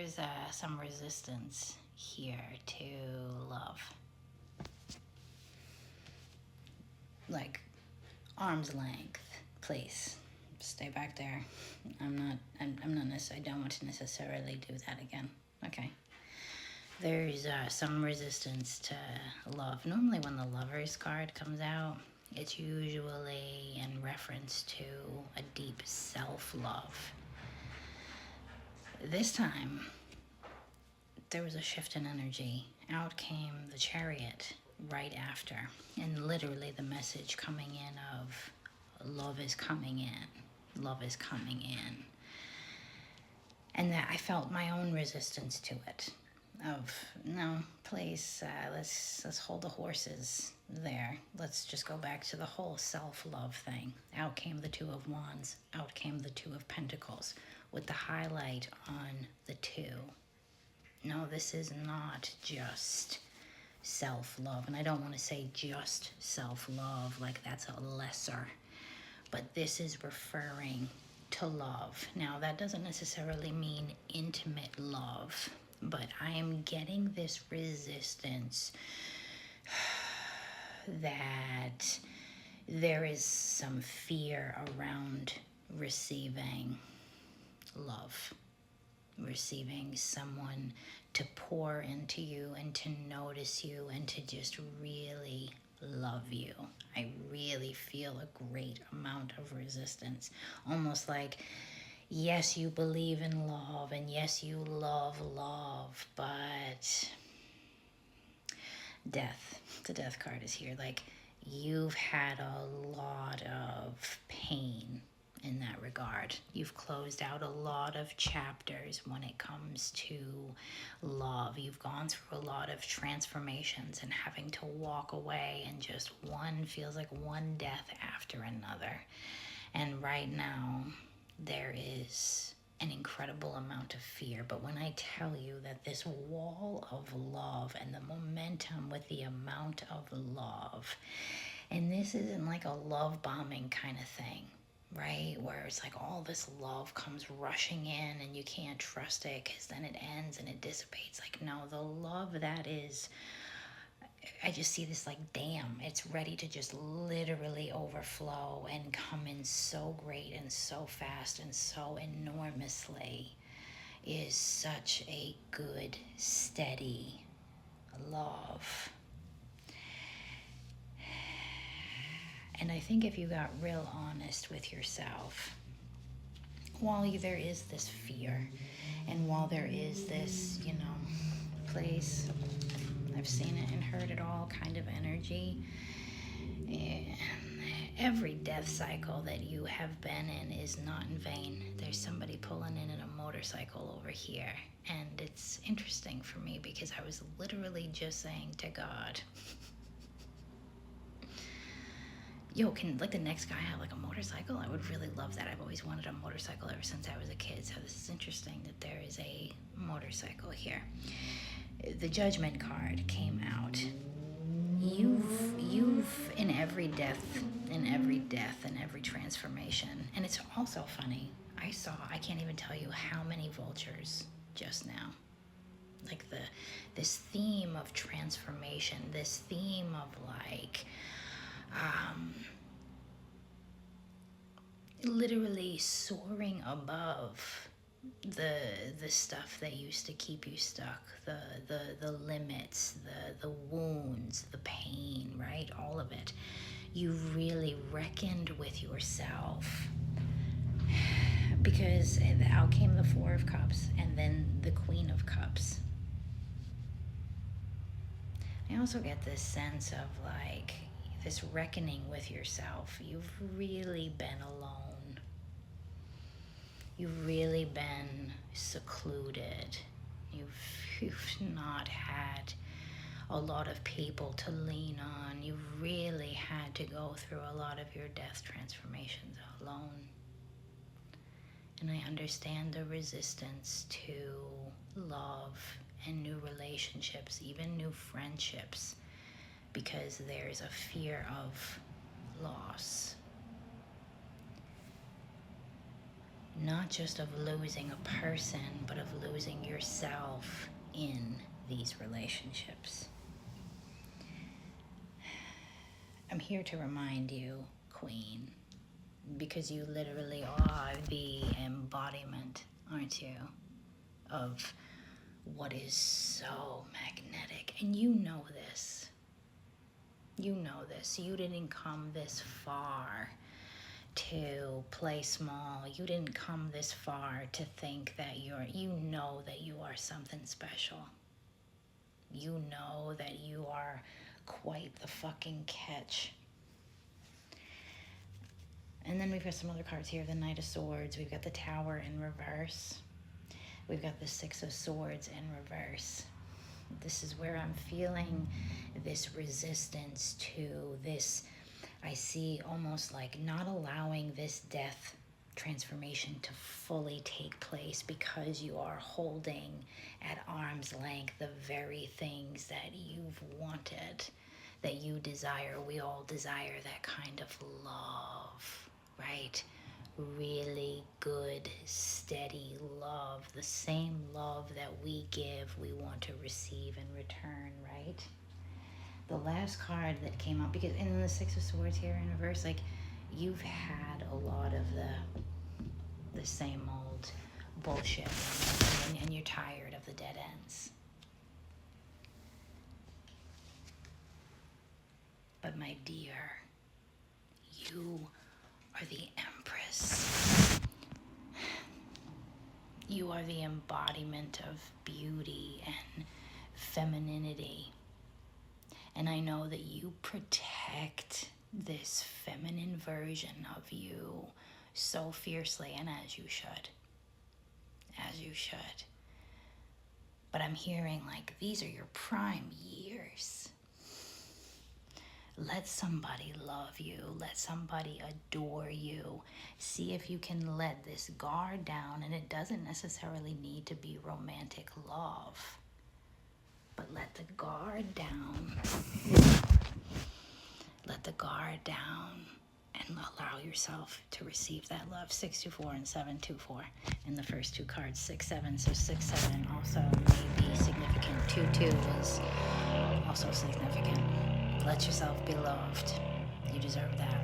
there's some resistance here to love. Like, arm's length, please. Stay back there. I'm not necessarily, I don't want to necessarily do that again. Okay. There's some resistance to love. Normally when the Lovers card comes out, it's usually in reference to a deep self-love. This time, there was a shift in energy. Out came the Chariot right after. And literally the message coming in of love is coming in. Love is coming in. And that I felt my own resistance to it. Of, no, please, let's hold the horses there. Let's just go back to the whole self-love thing. Out came the Two of Wands. Out came the Two of Pentacles, with the highlight on the 2. No, this is not just self-love. And I don't want to say just self-love, like that's a lesser. But this is referring to love. Now, that doesn't necessarily mean intimate love, but I am getting this resistance that there is some fear around receiving love, receiving someone to pour into you and to notice you and to just really love you. I really feel a great amount of resistance, almost like, yes, you believe in love, and yes, you love love, but death, the Death card is here. Like, you've had a lot of pain in that regard. You've closed out a lot of chapters when it comes to love. You've gone through a lot of transformations and having to walk away, and just one feels like one death after another. And right now, there is an incredible amount of fear. But when I tell you that this wall of love and the momentum with the amount of love, and this isn't like a love bombing kind of thing, right? Where it's like all this love comes rushing in and you can't trust it because then it ends and it dissipates. Like, no, the love that is, I just see this like dam. It's ready to just literally overflow and come in so great and so fast and so enormously. Is such a good, steady love. And I think if you got real honest with yourself, while there is this fear, and while there is this, place, I've seen it and heard it all kind of energy, every death cycle that you have been in is not in vain. There's somebody pulling in a motorcycle over here. And it's interesting for me because I was literally just saying to God, yo, can like the next guy have like a motorcycle? I would really love that. I've always wanted a motorcycle ever since I was a kid. So this is interesting that there is a motorcycle here. The Judgment card came out. You've in every death, and every transformation. And it's also funny. I can't even tell you how many vultures just now. Like this theme of transformation, this theme of like, literally soaring above the stuff that used to keep you stuck, the limits, the wounds, the pain, right? All of it. You really reckoned with yourself, because out came the Four of Cups and then the Queen of Cups. I also get this sense of like this reckoning with yourself. You've really been alone. You've really been secluded. You've not had a lot of people to lean on. You've really had to go through a lot of your death transformations alone. And I understand the resistance to love and new relationships, even new friendships, because there's a fear of loss. not just of losing a person, but of losing yourself in these relationships. I'm here to remind you, Queen, because you literally are the embodiment, aren't you, of what is so magnetic. And you know this. You know this. You didn't come this far to play small. You didn't come this far to think that you know that you are something special. You know that you are quite the fucking catch. And then we've got some other cards here. The Knight of Swords. We've got the Tower in reverse. We've got the Six of Swords in reverse. This is where I'm feeling this resistance to this. I see almost like not allowing this death transformation to fully take place because you are holding at arm's length the very things that you've wanted, that you desire. We all desire that kind of love, right? Really good, steady love. The same love that we give, we want to receive in return, right? The last card that came up, because in the Six of Swords here in reverse, like, you've had a lot of the same old bullshit, and you're tired of the dead ends. But my dear, you are the Empress. You are the embodiment of beauty and femininity. And I know that you protect this feminine version of you so fiercely, and as you should. As you should. But I'm hearing like these are your prime years. Let somebody love you. Let somebody adore you. See if you can let this guard down, and it doesn't necessarily need to be romantic love. But let the guard down. Let the guard down and allow yourself to receive that love. 624 and 724 in the first two cards. 6-7. So 6-7 also may be significant. 2-2 is also significant. Let yourself be loved. You deserve that.